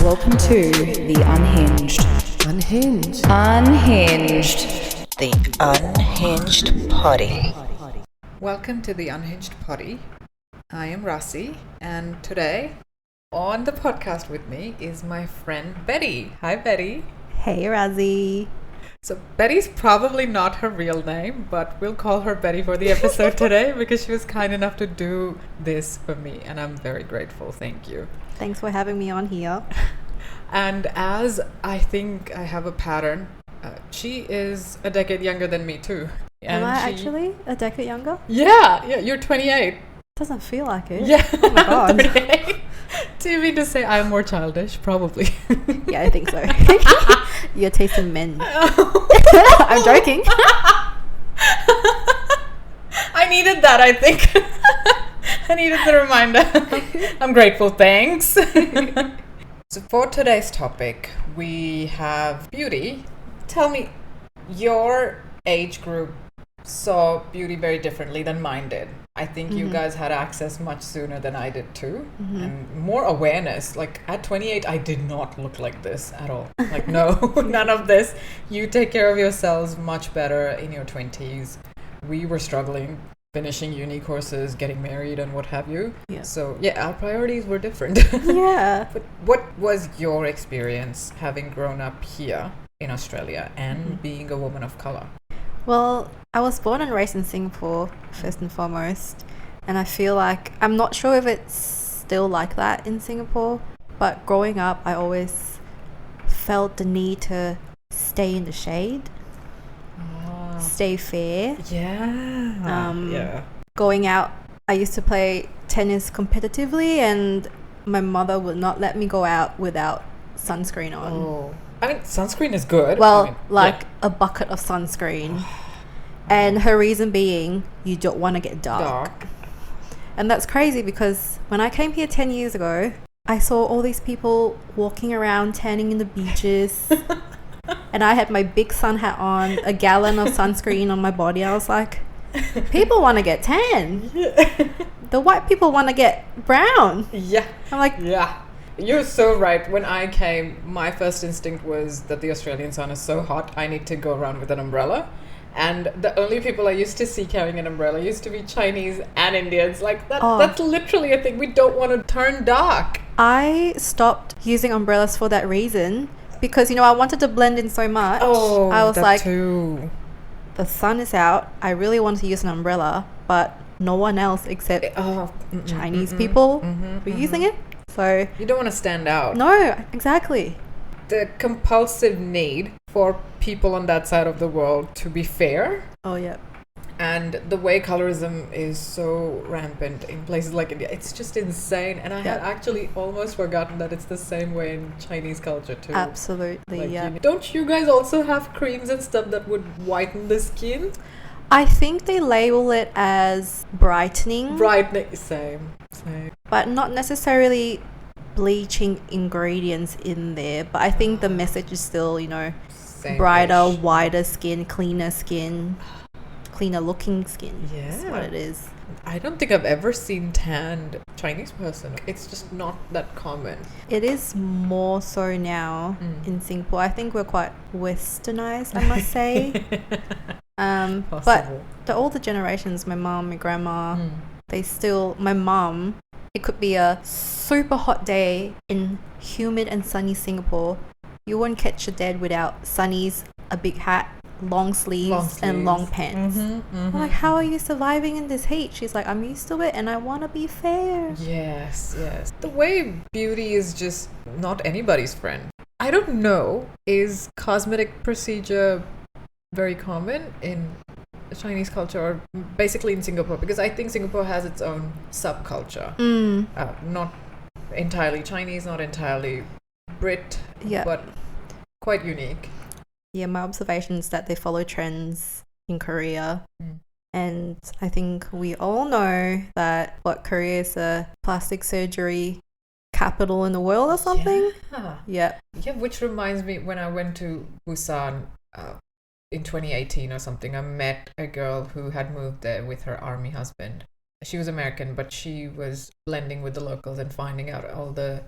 Welcome to The Unhinged. Unhinged. Unhinged. The Unhinged Potty. Welcome to the Unhinged Potty. I am Rasi, and today on the podcast with me is my friend Betty. Hi, Betty. Hey, Razzie. So Betty's probably not her real name, but we'll call her Betty for the episode today because she was kind enough to do this for me, and I'm very grateful. Thank you. Thanks for having me on here. And as I think I have a pattern, she is a decade younger than me too. Am I actually a decade younger? Yeah, you're 28. Doesn't feel like it. Yeah. Oh my god. 38. Do you mean to say I'm more childish? Probably. Yeah, I think so. Your taste in men. I'm joking. I needed that, I think. I needed the reminder. I'm grateful, thanks. So for today's topic, we have beauty. Tell me, your age group saw beauty very differently than mine did. I think you guys had access much sooner than I did too, and more awareness. Like at 28, I did not look like this at all. Like no, none of this. You take care of yourselves much better in your 20s. We were struggling, finishing uni courses, getting married, and what have you. Yeah. So yeah, our priorities were different. Yeah. But what was your experience having grown up here in Australia and being a woman of color? Well, I was born and raised in Singapore, first and foremost. And I feel like, I'm not sure if it's still like that in Singapore, but growing up, I always felt the need to stay in the shade, stay fair. Yeah. Yeah. Going out, I used to play tennis competitively, and my mother would not let me go out without sunscreen on. Oh. I mean, sunscreen is good. Well, I mean, like a bucket of sunscreen. And her reason being, you don't want to get dark. And that's crazy because when I came here 10 years ago, I saw all these people walking around tanning in the beaches. And I had my big sun hat on, a gallon of sunscreen on my body. I was like, people want to get tan. The white people want to get brown. Yeah. I'm like, Yeah. You're so right. When I came, my first instinct was that the Australian sun is so hot, I need to go around with an umbrella. And the only people I used to see carrying an umbrella used to be Chinese and Indians. Like, that's literally a thing. We don't want to turn dark. I stopped using umbrellas for that reason because, I wanted to blend in so much. Oh, I was that like, too. the sun is out. I really wanted to use an umbrella, but no one else except Chinese people were using it. So You don't want to stand out. no, exactly. The compulsive need for people on that side of the world to be fair, Oh yeah. and the way colorism is so rampant in places like India, it's just insane. And I had Yeah. actually almost forgotten that it's the same way in Chinese culture too. Absolutely, Like, yeah. don't you guys also have creams and stuff that would whiten the skin? I think they label it as brightening, Brightening, same. but not necessarily bleaching ingredients in there. But I think the message is still, Same-ish. brighter, whiter skin, cleaner looking skin. That's Yeah. what it is. I don't think I've ever seen tanned Chinese person. It's just not that common. It is more so now in Singapore. I think we're quite westernized, I must say. But Possible. the older generations, my mum, my grandma, my mum, it could be a super hot day in humid and sunny Singapore. You won't catch your dad without sunnies, a big hat, long sleeves, and long pants. I'm like, how are you surviving in this heat? She's like, I'm used to it and I want to be fair. Yes. The way beauty is just not anybody's friend. I don't know, is cosmetic procedure very common in Chinese culture or basically in Singapore? Because I think Singapore has its own subculture. Not entirely Chinese, not entirely Brit, Yeah. but quite unique. Yeah, my observation is that they follow trends in Korea. And I think we all know that Korea is a plastic surgery capital in the world or something. Yeah, which reminds me, when I went to Busan in 2018 or something, I met a girl who had moved there with her army husband. She was American, but she was blending with the locals and finding out all the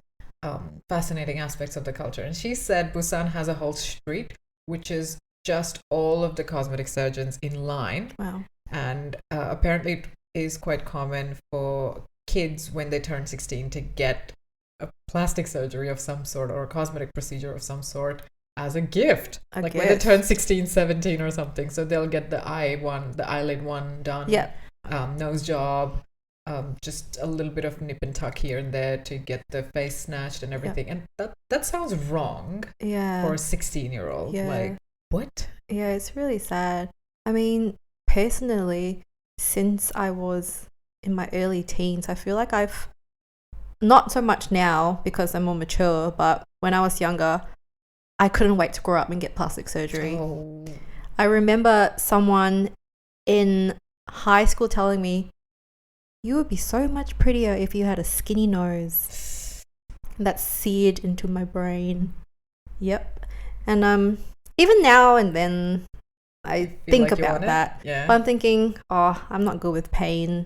fascinating aspects of the culture. And she said Busan has a whole street which is just all of the cosmetic surgeons in line. Wow. And apparently it is quite common for kids when they turn 16 to get a plastic surgery of some sort or a cosmetic procedure of some sort as a gift. When they turn 16, 17 or something. So they'll get the eyelid one done. Yeah. Nose job. Just a little bit of nip and tuck here and there to get the face snatched and everything. And that sounds wrong for a 16-year-old. Yeah. Like, what? Yeah, it's really sad. I mean, personally, since I was in my early teens, I feel like I've, not so much now because I'm more mature, but when I was younger, I couldn't wait to grow up and get plastic surgery. Oh. I remember someone in high school telling me, you would be so much prettier if you had a skinny nose. That's seared into my brain. Yep. And even now and then I think like about that. Yeah. But I'm thinking, I'm not good with pain.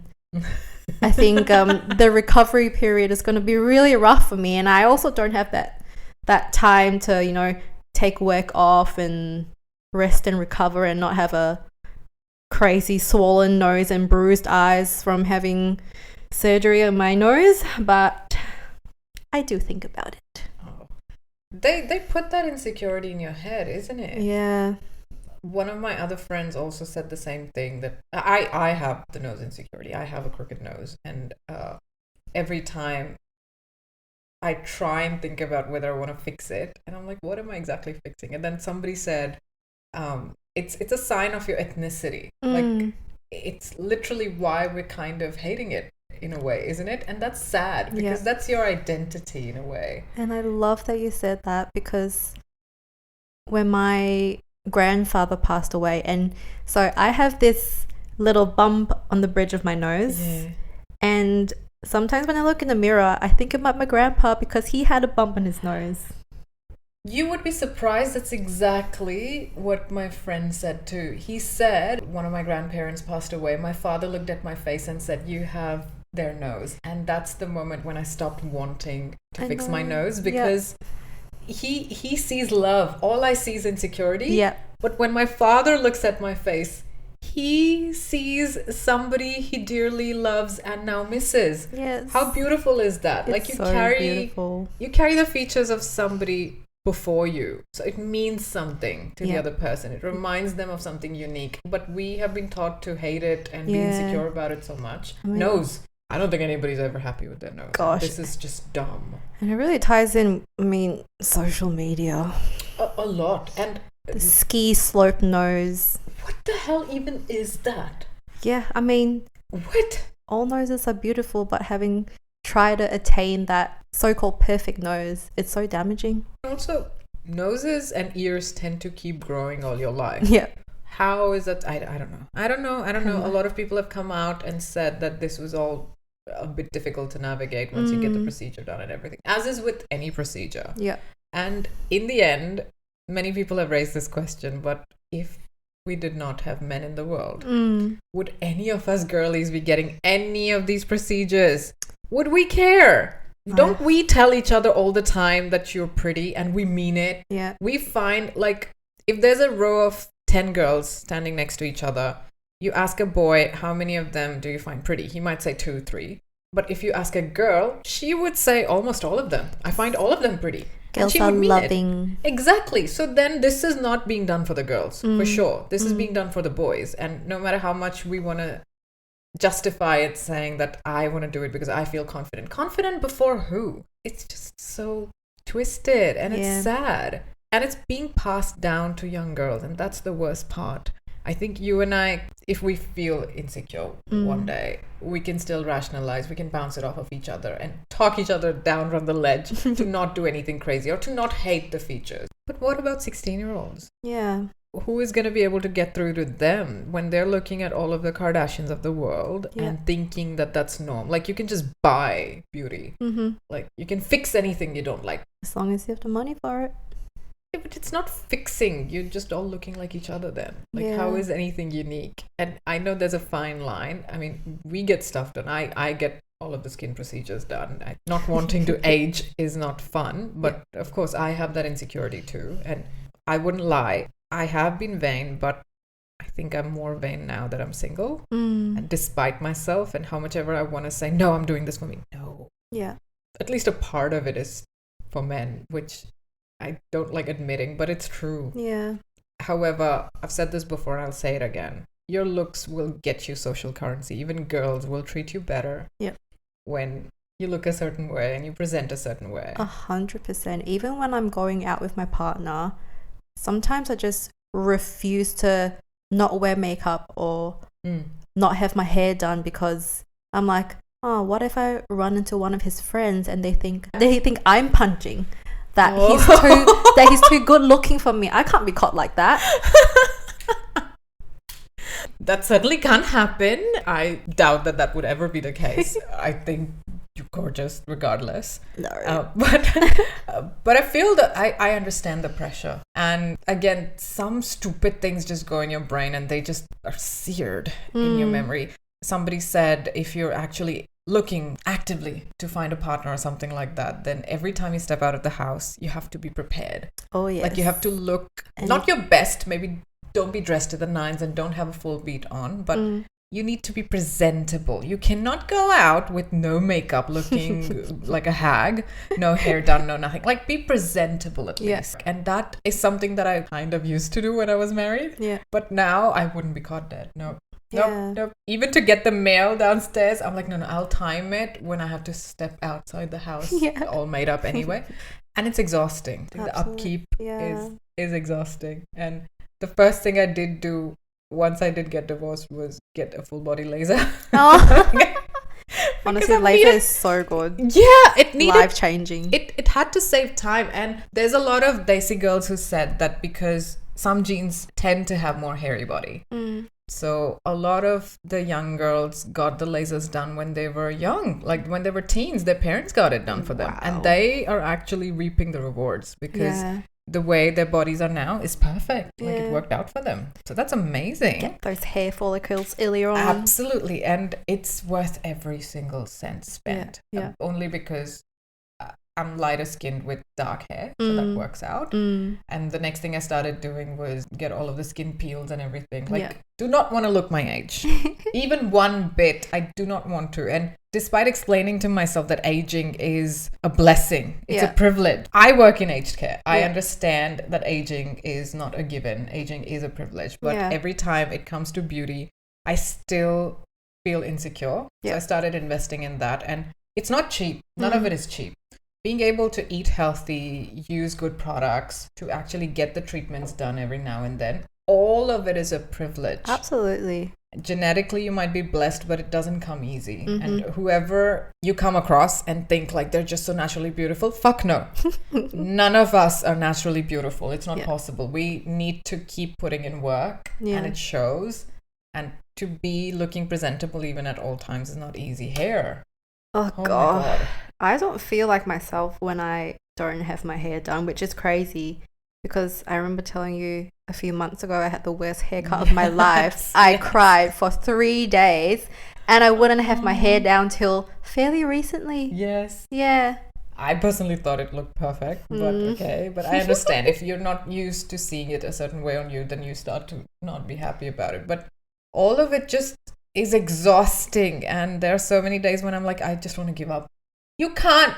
I think the recovery period is going to be really rough for me, and I also don't have that time to, take work off and rest and recover and not have a crazy swollen nose and bruised eyes from having surgery on my nose. But I do think about it. Oh. They put that insecurity in your head, isn't it? Yeah. One of my other friends also said the same thing, that I have the nose insecurity. I have a crooked nose, and every time I try and think about whether I want to fix it, and I'm like, what am I exactly fixing? And then somebody said, it's a sign of your ethnicity. Like, it's literally why we're kind of hating it in a way, isn't it? And that's sad because that's your identity in a way. And I love that you said that, because when my grandfather passed away, and so I have this little bump on the bridge of my nose, and sometimes when I look in the mirror I think about my grandpa because he had a bump on his nose. You would be surprised. That's exactly what my friend said too. He said, one of my grandparents passed away. My father looked at my face and said, you have their nose. And that's the moment when I stopped wanting to fix my nose, because he sees love. All I see is insecurity. Yeah. But when my father looks at my face, he sees somebody he dearly loves and now misses. Yes. How beautiful is that? It's Like, you so beautiful. carry the features of somebody before you, so it means something to the other person. It reminds them of something unique, but we have been taught to hate it and be insecure about it so much. Nose, I don't think anybody's ever happy with their nose. Gosh, this is just dumb. And it really ties in, social media, a lot. And the ski slope nose. What the hell even is that? Yeah, what? All noses are beautiful, but having tried to attain that so-called perfect nose, it's so damaging. Also, noses and ears tend to keep growing all your life. Yeah. How is that? I don't know. A lot of people have come out and said that this was all a bit difficult to navigate once you get the procedure done and everything, as is with any procedure. Yeah. And in the end, many people have raised this question, but if we did not have men in the world, would any of us girlies be getting any of these procedures? Would we care? Don't we tell each other all the time that you're pretty, and we mean it? Yeah. We find, like, if there's a row of 10 girls standing next to each other, you ask a boy, how many of them do you find pretty? He might say 2, 3. But if you ask a girl, she would say almost all of them. I find all of them pretty. Girls are loving. Exactly. So then this is not being done for the girls, for sure. This is being done for the boys. And no matter how much we want to justify it, saying that I want to do it because I feel confident. Confident before who? It's just so twisted, and it's sad. And it's being passed down to young girls, and that's the worst part. I think you and I, if we feel insecure one day, we can still rationalize, we can bounce it off of each other and talk each other down from the ledge to not do anything crazy or to not hate the features. But what about 16-year-olds? Yeah. Who is going to be able to get through to them when they're looking at all of the Kardashians of the world and thinking that that's norm? Like, you can just buy beauty. Like, you can fix anything you don't like. As long as you have the money for it. Yeah, but it's not fixing. You're just all looking like each other then. Like, how is anything unique? And I know there's a fine line. I mean, we get stuff done. I get all of the skin procedures done. Not wanting to age is not fun, but of course I have that insecurity too. And I wouldn't lie, I have been vain, but I think I'm more vain now that I'm single. And despite myself and how much ever I want to say, no, I'm doing this for me. No. Yeah. At least a part of it is for men, which I don't like admitting, but it's true. Yeah. However, I've said this before and I'll say it again. Your looks will get you social currency. Even girls will treat you better when you look a certain way and you present a certain way. 100%. Even when I'm going out with my partner, sometimes I just refuse to not wear makeup or not have my hair done because I'm like, oh, what if I run into one of his friends and they think I'm punching, that he's too good looking for me. I can't be caught like that. That certainly can't happen. I doubt that would ever be the case. I think you're gorgeous regardless. No. But I feel that I understand the pressure. And again, some stupid things just go in your brain and they just are seared in your memory. Somebody said if you're actually looking actively to find a partner or something like that, then every time you step out of the house, you have to be prepared. Oh, yes. Like you have to look, not your best, maybe don't be dressed to the nines and don't have a full beat on, but you need to be presentable. You cannot go out with no makeup looking like a hag, no hair done, no nothing. Like be presentable at least. And that is something that I kind of used to do when I was married. Yeah. But now I wouldn't be caught dead. No. Yeah. Nope. Even to get the mail downstairs, I'm like, no, I'll time it when I have to step outside the house, all made up anyway. And it's exhausting. The upkeep is exhausting. And the first thing I did do once I did get divorced was get a full body laser. Oh. Honestly, laser is so good. Yeah, it needed life changing. It had to save time. And there's a lot of Desi girls who said that because some genes tend to have more hairy body. So a lot of the young girls got the lasers done when they were young, like when they were teens. Their parents got it done for them, and they are actually reaping the rewards because the way their bodies are now is perfect. Like it worked out for them. So that's amazing. Get those hair follicles earlier on. Absolutely, and it's worth every single cent spent. Only because I'm lighter skinned with dark hair, so that works out. And the next thing I started doing was get all of the skin peels and everything. Like, do not want to look my age. Even one bit, I do not want to. And despite explaining to myself that aging is a blessing, it's a privilege. I work in aged care. I understand that aging is not a given. Aging is a privilege. But every time it comes to beauty, I still feel insecure. So I started investing in that. And it's not cheap. None of it is cheap. Being able to eat healthy, use good products, to actually get the treatments done every now and then, all of it is a privilege. Absolutely. Genetically, you might be blessed, but it doesn't come easy. And whoever you come across and think like they're just so naturally beautiful, fuck no. None of us are naturally beautiful. It's not possible. We need to keep putting in work, and it shows. And to be looking presentable even at all times is not easy. Hair. Oh God. My God. I don't feel like myself when I don't have my hair done, which is crazy because I remember telling you a few months ago I had the worst haircut of my life. I cried for 3 days and I wouldn't have my hair down till fairly recently. Yes. Yeah. I personally thought it looked perfect, but okay. But I understand if you're not used to seeing it a certain way on you, then you start to not be happy about it. But all of it just is exhausting, and there are so many days when I'm like, I just want to give up. You can't,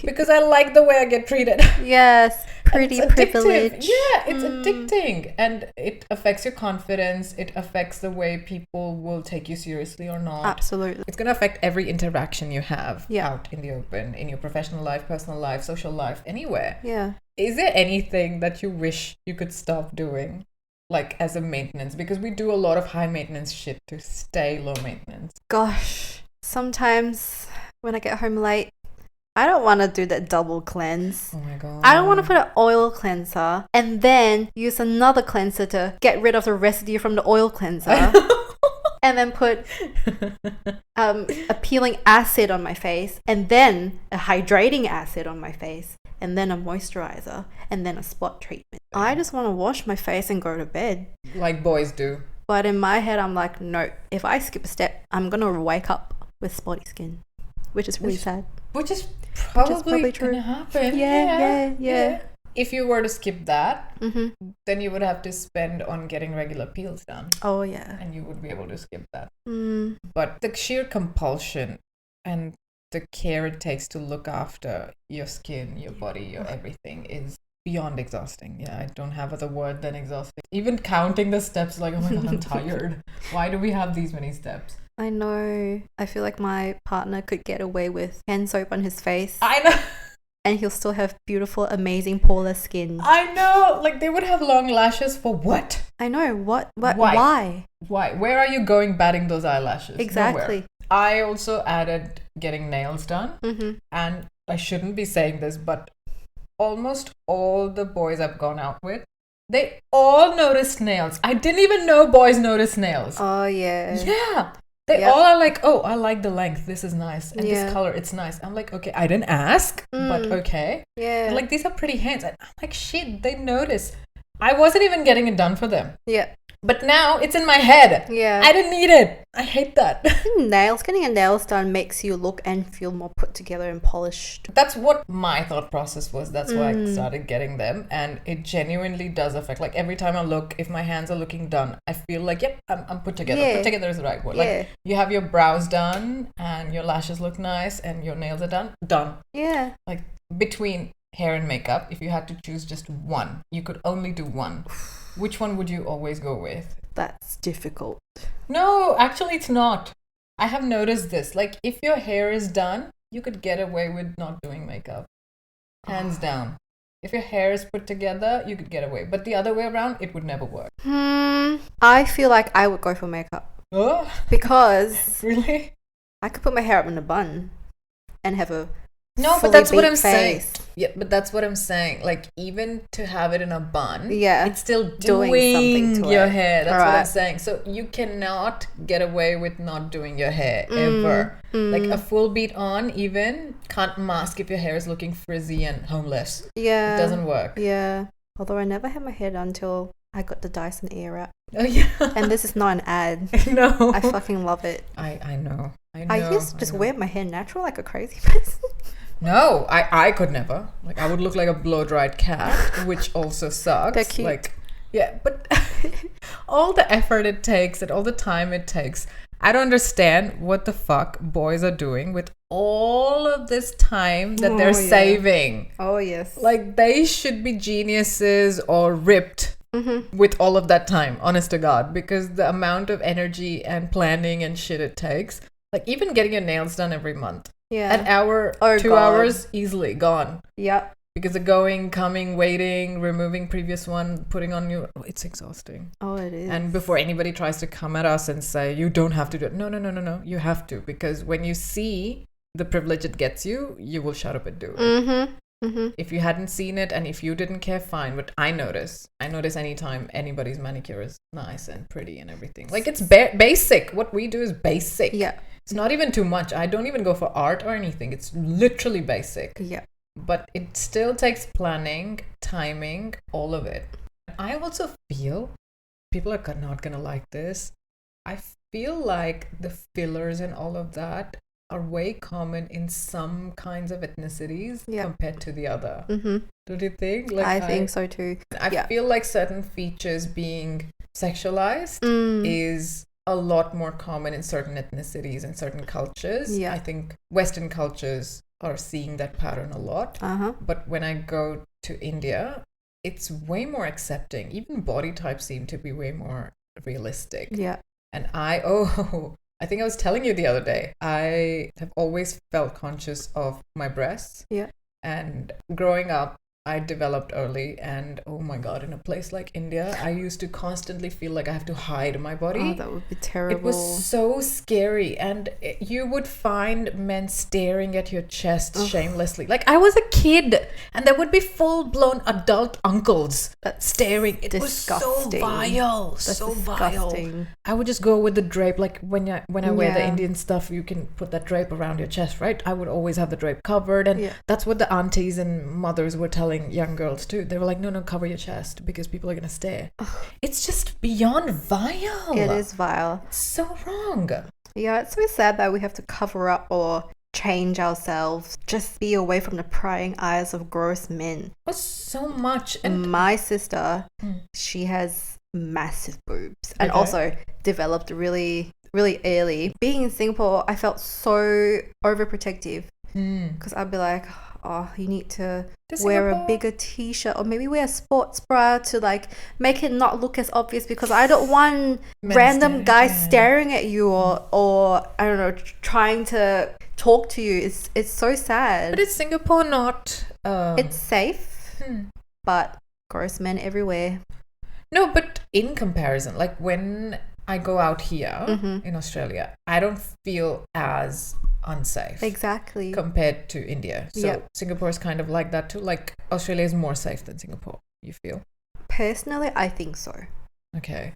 because I like the way I get treated. Yes, pretty privilege. Yeah, it's addicting, and it affects your confidence. It affects the way people will take you seriously or not. Absolutely. It's going to affect every interaction you have out in the open, in your professional life, personal life, social life, anywhere. Yeah. Is there anything that you wish you could stop doing? Like as a maintenance, because we do a lot of high maintenance shit to stay low maintenance. Gosh, sometimes when I get home late, I don't want to do that double cleanse. Oh my God. I don't want to put an oil cleanser and then use another cleanser to get rid of the residue from the oil cleanser. And then put a peeling acid on my face, and then a hydrating acid on my face, and then a moisturizer, and then a spot treatment. I just want to wash my face and go to bed. Like boys do. But in my head, I'm like, no, if I skip a step, I'm going to wake up with spotty skin. which is really sad. Which is probably, probably true. gonna happen. Yeah. If you were to skip that, Mm-hmm. then you would have to spend on getting regular peels done, Oh yeah. and you would be able to skip that. Mm. But the sheer compulsion and the care it takes to look after your skin, your body, your everything is beyond exhausting. Yeah, I don't have other word than exhausting. Even counting the steps, like, oh my god, I'm tired. Why do we have these many steps? I know. I feel like my partner could get away with hand soap on his face, I know. and he'll still have beautiful, amazing, poreless skin. I know. Like, they would have long lashes for what? I know. What? Why? Why? Why? Where are you going batting those eyelashes? Exactly. Nowhere. I also added getting nails done. Mm-hmm. And I shouldn't be saying this, but almost all the boys I've gone out with, they all noticed nails. I didn't even know boys notice nails. Oh yeah. Yeah. They Yep. all are like, oh, I like the length. This is nice. And Yeah. this color, it's nice. I'm like, okay, I didn't ask, but okay. Yeah. And like, these are pretty hands. And I'm like, shit, they notice. I wasn't even getting it done for them. yeah. But now it's in my head. Yeah. I didn't need it. I hate that. Getting your nails done makes you look and feel more put together and polished. That's what my thought process was. That's why I started getting them. And it genuinely does affect. Like, every time I look, if my hands are looking done, I feel like, yep, I'm put together. Yeah. Put together is the right word. Yeah. Like, you have your brows done and your lashes look nice and your nails are done. Done. Yeah. Like, between hair and makeup, if you had to choose just one, you could only do one. Which one would you always go with? That's difficult. No, actually, it's not. I have noticed this. Like, if your hair is done, you could get away with not doing makeup. Hands down. If your hair is put together, you could get away. But the other way around, it would never work. I feel like I would go for makeup Oh, because really? I could put my hair up in a bun and have a No, but fully that's what beat I'm saying. face. Yeah, but that's what I'm saying. Like, even to have it in a bun, Yeah. it's still Doing doing something to your it. hair. That's what I'm Alright. saying. So you cannot get away with not doing your hair ever. Like, a full beat on even can't mask if your hair is looking frizzy and homeless. Yeah. It doesn't work. Yeah. Although I never had my hair done until I got the Dyson Airwrap. Oh yeah. And this is not an ad. No. I fucking love it. I know. I used to just know. wear my hair natural like a crazy person. No, I could never. Like, I would look like a blow-dried cat, which also sucks. They're cute. Like, yeah, but all the effort it takes and all the time it takes, I don't understand what the fuck boys are doing with all of this time that they're Oh, yeah. saving. Oh, yes. Like, they should be geniuses or ripped with all of that time, honest to God, because the amount of energy and planning and shit it takes, like, even getting your nails done every month. Yeah. An hour, Oh, 2 God. hours, easily gone. Yep. Because the going, coming, waiting, removing previous one, putting on new, it's exhausting. Oh, it is. And before anybody tries to come at us and say, you don't have to do it. No. You have to. Because when you see the privilege it gets you, you will shut up and do it. Mm-hmm. If you hadn't seen it and if you didn't care, fine. But I notice anytime anybody's manicure is nice and pretty and everything. Like, it's basic. What we do is basic. Yeah. It's not even too much. I don't even go for art or anything. It's literally basic. Yeah. But it still takes planning, timing, all of it. I also feel, people are not going to like this, I feel like the fillers and all of that are way common in some kinds of ethnicities compared to the other. Mm-hmm. Don't you think? Like, I think so too. I feel like certain features being sexualized is a lot more common in certain ethnicities and certain cultures. Yeah. I think Western cultures are seeing that pattern a lot. Uh-huh. But when I go to India, it's way more accepting. Even body types seem to be way more realistic. Yeah. And I think I was telling you the other day, I have always felt conscious of my breasts. Yeah. And growing up, I developed early, and oh my god, in a place like India, I used to constantly feel like I have to hide my body. Oh, that would be terrible. It was so scary, and you would find men staring at your chest shamelessly. Like, I was a kid, and there would be full-blown adult uncles staring. It disgusting. was so vile, That's so disgusting. vile. I would just go with the drape. Like, when I wear the Yeah. Indian stuff, you can put that drape around your chest, right? I would always have the drape covered, and Yeah. that's what the aunties and mothers were telling young girls too. They were like, no, cover your chest because people are gonna stare. It's just beyond vile. It is vile. So wrong. Yeah, it's so sad that we have to cover up or change ourselves, just be away from the prying eyes of gross men. Was so much. And My sister, she has massive boobs and Okay. also developed really, really early. Being in Singapore, I felt so overprotective because I'd be like, oh, you need to wear a Singapore? bigger t-shirt or maybe wear a sports bra to like make it not look as obvious because I don't want Men random staring, guys yeah. staring at you or I don't know, trying to talk to you. It's so sad. But is Singapore not? It's safe, but gross men everywhere. No, but in comparison, like when I go out here in Australia, I don't feel as unsafe Exactly. compared to India. So Yep. Singapore is kind of like that too. Like Australia is more safe than Singapore, you feel? Personally, I think so. Okay.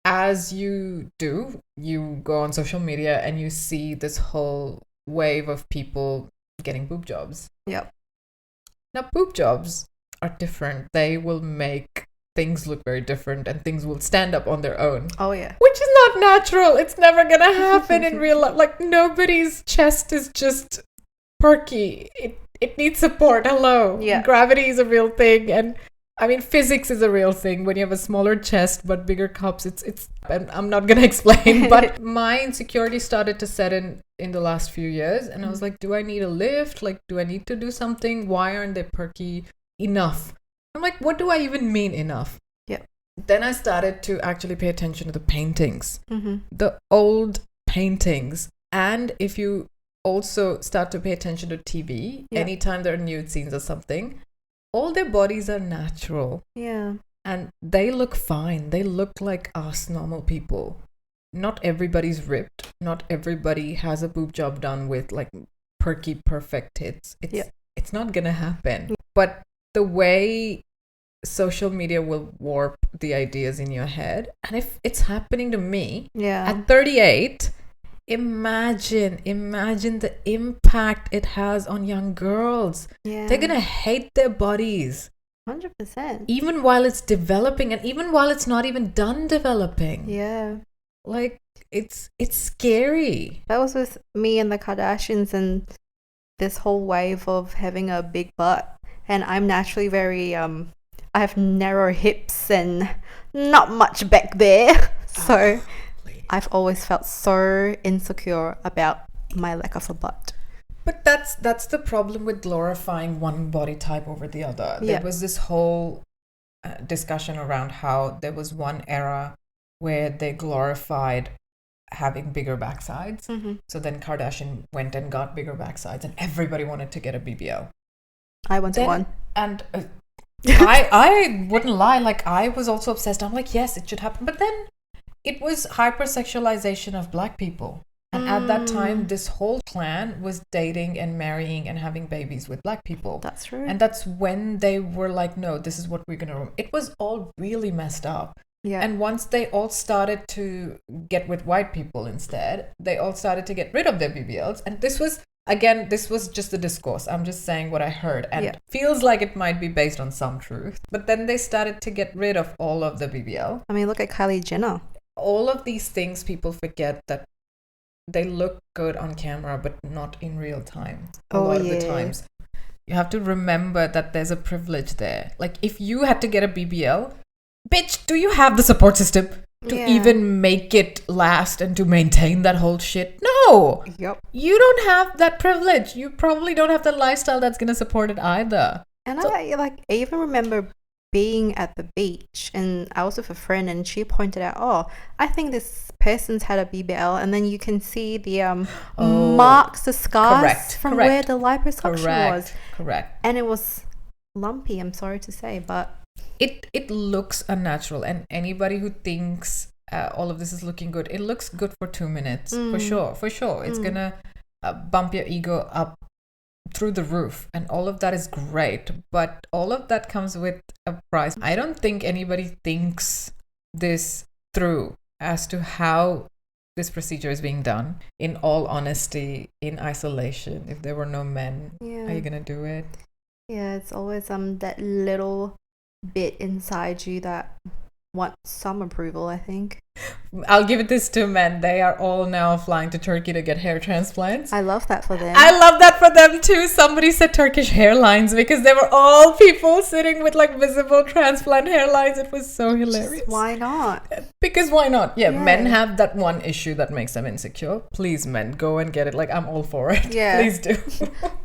As you do, you go on social media and you see this whole wave of people getting boob jobs. Yep. Now, boob jobs are different. They will make things look very different and things will stand up on their own. Oh yeah. Which is not natural. It's never gonna happen in real life. Like, nobody's chest is just perky. It needs support. Hello. Yeah. Gravity is a real thing. And I mean, physics is a real thing. When you have a smaller chest but bigger cups, it's and I'm not gonna explain. But my insecurity started to set in the last few years. And I was like, do I need a lift? Like, do I need to do something? Why aren't they perky enough? I'm like, what do I even mean enough? Yeah. Then I started to actually pay attention to the paintings, Mm-hmm. the old paintings. And if you also start to pay attention to TV, Yeah. anytime there are nude scenes or something, all their bodies are natural Yeah. and they look fine. They look like us normal people. Not everybody's ripped. Not everybody has a boob job done with like perky, perfect tits. It's not gonna happen. But the way social media will warp the ideas in your head, and if it's happening to me Yeah. at 38, imagine the impact it has on young girls. Yeah. They're gonna hate their bodies 100%. even while it's developing and even while it's not even done developing. Yeah. Like, it's scary. That was with me and the Kardashians and this whole wave of having a big butt. And I'm naturally very I have narrow hips and not much back there. So I've always felt so insecure about my lack of a butt. But that's the problem with glorifying one body type over the other. Yeah. There was this whole discussion around how there was one era where they glorified having bigger backsides. Mm-hmm. So then Kardashian went and got bigger backsides and everybody wanted to get a BBL. I wanted one. And I wouldn't lie, like I was also obsessed. I'm like, yes, it should happen. But then it was hypersexualization of black people. And at that time, this whole clan was dating and marrying and having babies with black people. That's true. And that's when they were like, no, this is what we're going to... It was all really messed up. yeah. And once they all started to get with white people instead, they all started to get rid of their BBLs. And this was, again, this was just a discourse. I'm just saying what I heard. And Yeah. it feels like it might be based on some truth. But then they started to get rid of all of the BBL. I mean, look at Kylie Jenner. All of these things, people forget that they look good on camera, but not in real time. A lot of the times. You have to remember that there's a privilege there. Like, if you had to get a BBL, bitch, do you have the support system to Yeah. even make it last and to maintain that whole shit? No! Yep. You don't have that privilege. You probably don't have the lifestyle that's going to support it either. And I even remember being at the beach and I was with a friend and she pointed out, oh, I think this person's had a BBL, and then you can see the marks, the scars from where the liposuction was. Correct. And it was lumpy, I'm sorry to say, but It looks unnatural, and anybody who thinks all of this is looking good, it looks good for 2 minutes, for sure. It's gonna bump your ego up through the roof, and all of that is great, but all of that comes with a price. I don't think anybody thinks this through as to how this procedure is being done. In all honesty, in isolation, if there were no men, are you gonna do it? Yeah, it's always that little bit inside you that want some approval, I think. I'll give it this to men. They are all now flying to Turkey to get hair transplants. I love that for them. I love that for them too. Somebody said Turkish hairlines because they were all people sitting with like visible transplant hairlines. It was so hilarious. Why not? Because why not? Yeah, Yeah. men have that one issue that makes them insecure. Please, men, go and get it. Like, I'm all for it. Yeah. Please do.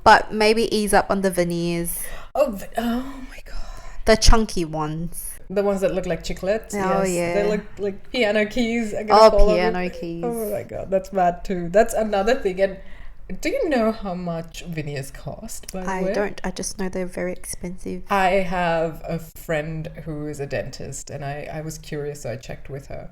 But maybe ease up on the veneers. Oh my God. The chunky ones. The ones that look like chiclets. Oh, yes. yeah. They look like piano keys. I'm gonna fall Oh, over. piano keys. Oh my God, that's bad too. That's another thing. And do you know how much veneers cost, by the way? I don't. I just know they're very expensive. I have a friend who is a dentist, and I was curious, so I checked with her.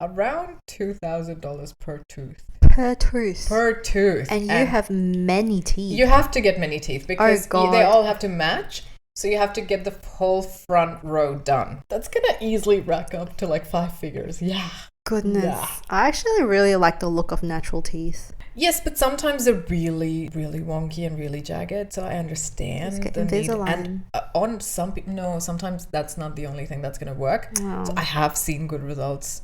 Around $2,000 per tooth. Per tooth. Per tooth. And you have many teeth. You have to get many teeth because God. they all have to match. So you have to get the whole front row done. That's gonna easily rack up to like 5 figures. Yeah. Goodness. Yeah. I actually really like the look of natural teeth. Yes, but sometimes they're really, really wonky and really jagged. So I understand Let's get the need. Invisalign. And on some people, no, sometimes that's not the only thing that's gonna work. Oh. So I have seen good results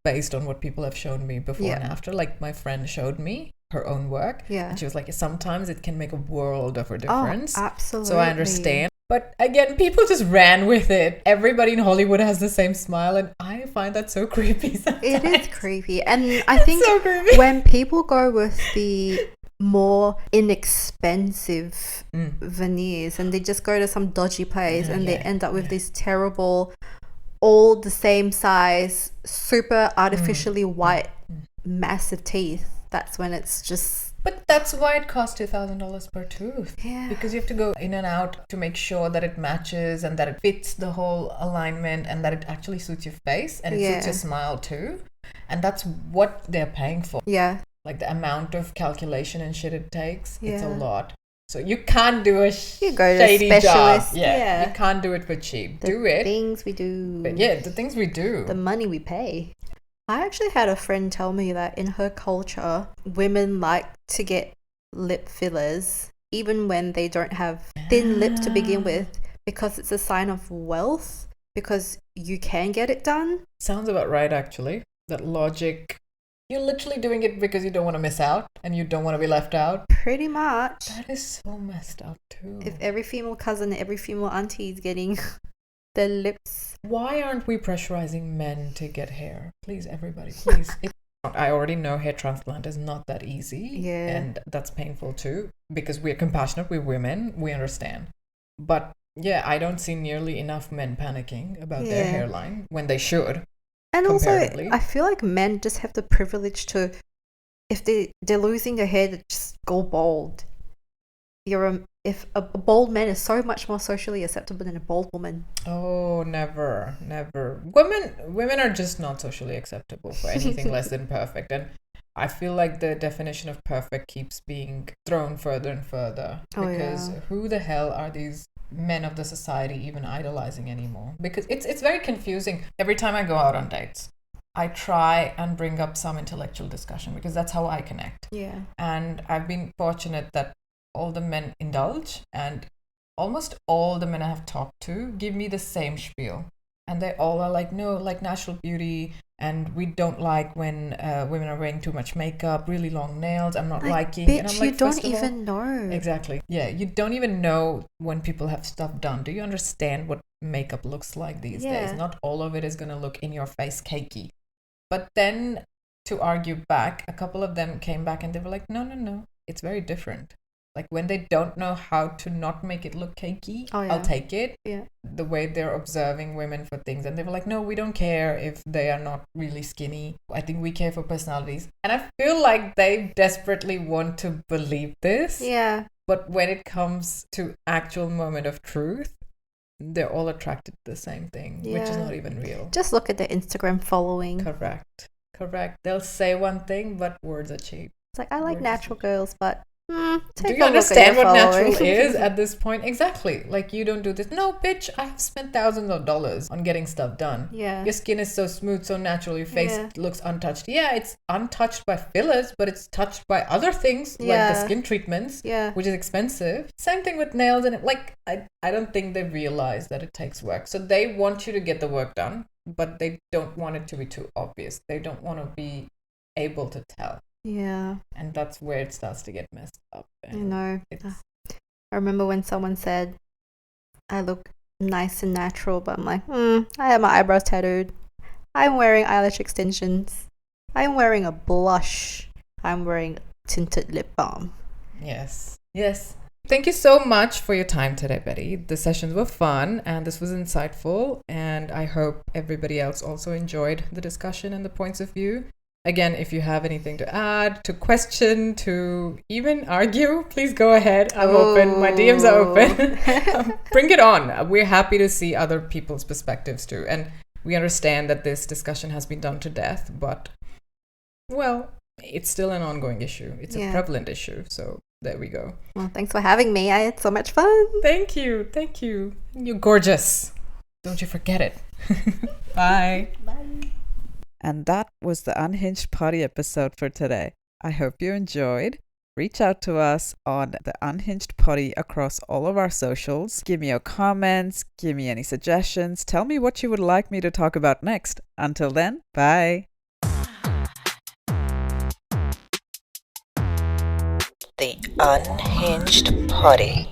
based on what people have shown me before Yeah. and after. Like my friend showed me her own work. Yeah. And she was like, sometimes it can make a world of a Oh, difference. absolutely. So I understand. But again, people just ran with it. Everybody in Hollywood has the same smile, and I find that so creepy sometimes. It is creepy. And I think so creepy. when people go with the more inexpensive veneers and they just go to some dodgy place and they end up with this terrible, all the same size, super artificially white, massive teeth, that's when it's just... But that's why it costs $2,000 per tooth. Yeah. Because you have to go in and out to make sure that it matches and that it fits the whole alignment and that it actually suits your face and it suits your smile too. And that's what they're paying for. Yeah. Like the amount of calculation and shit it takes, it's a Yeah. lot. So you can't do a You go to a shady job. specialist. Yeah. Yeah. You can't do it for cheap. The do it. things we do. But yeah, the things we do. The money we pay. I actually had a friend tell me that in her culture, women like to get lip fillers even when they don't have thin lips to begin with, because it's a sign of wealth, because you can get it done. Sounds about right, actually. That logic. You're literally doing it because you don't want to miss out and you don't want to be left out. Pretty much. That is so messed up too. If every female cousin, every female auntie is getting their lips. Why aren't we pressurizing men to get hair? Please, everybody, please. I already know hair transplant is not that easy. Yeah. And that's painful too, because we're compassionate, we're women, we understand. But yeah, I don't see nearly enough men panicking about their Yeah. hairline when they should. And also, Comparatively. I feel like men just have the privilege to, if they're losing their hair, to just go bald. If a bald man is so much more socially acceptable than a bald woman. Oh, never. Women are just not socially acceptable for anything less than perfect. And I feel like the definition of perfect keeps being thrown further and further. Oh, Because yeah. who the hell are these men of the society even idolizing anymore? Because it's very confusing. Every time I go out on dates, I try and bring up some intellectual discussion because that's how I connect. Yeah. And I've been fortunate that all the men indulge, and almost all the men I have talked to give me the same spiel. And they all are like, no, like natural beauty, and we don't like when women are wearing too much makeup, really long nails, I'm not liking. And Bitch, I'm you like, don't first of all- even know. Exactly. Yeah, you don't even know when people have stuff done. Do you understand what makeup looks like these Yeah. days? Not all of it is going to look in your face cakey. But then to argue back, a couple of them came back and they were like, no, it's very different. Like when they don't know how to not make it look cakey, Oh, yeah. I'll take it. Yeah. The way they're observing women for things. And they were like, no, we don't care if they are not really skinny. I think we care for personalities. And I feel like they desperately want to believe this. Yeah. But when it comes to actual moment of truth, they're all attracted to the same thing, which is Yeah. not even real. Just look at their Instagram following. Correct. They'll say one thing, but words are cheap. It's like, I like Words natural girls, but take Do a you look at understand your what natural following. is at this point? Exactly. Like, you don't do this. No, bitch, I have spent thousands of dollars on getting stuff done. Yeah. Your skin is so smooth, so natural. Your face Yeah. looks untouched. Yeah, it's untouched by fillers, but it's touched by other things like Yeah. the skin treatments, Yeah. which is expensive. Same thing with nails. And like, I don't think they realize that it takes work. So they want you to get the work done. but they don't want it to be too obvious. They don't want to be able to tell. Yeah. And that's where it starts to get messed up. I know. It's, I remember when someone said, I look nice and natural, but I'm like, I have my eyebrows tattooed. I'm wearing eyelash extensions. I'm wearing a blush. I'm wearing tinted lip balm. yes. Yes. Thank you so much for your time today, Betty. The sessions were fun and this was insightful. And I hope everybody else also enjoyed the discussion and the points of view. Again, if you have anything to add, to question, to even argue, please go ahead. I'm open. My DMs are open. Bring it on. We're happy to see other people's perspectives too. And we understand that this discussion has been done to death, but, well, it's still an ongoing issue. It's a prevalent issue. So there we go. Well, thanks for having me. I had so much fun. Thank you. Thank you. You're gorgeous. Don't you forget it. Bye. Bye. And that was the Unhinged Potty episode for today. I hope you enjoyed. Reach out to us on the Unhinged Potty across all of our socials. Give me your comments, give me any suggestions, tell me what you would like me to talk about next. Until then, bye. The Unhinged Potty.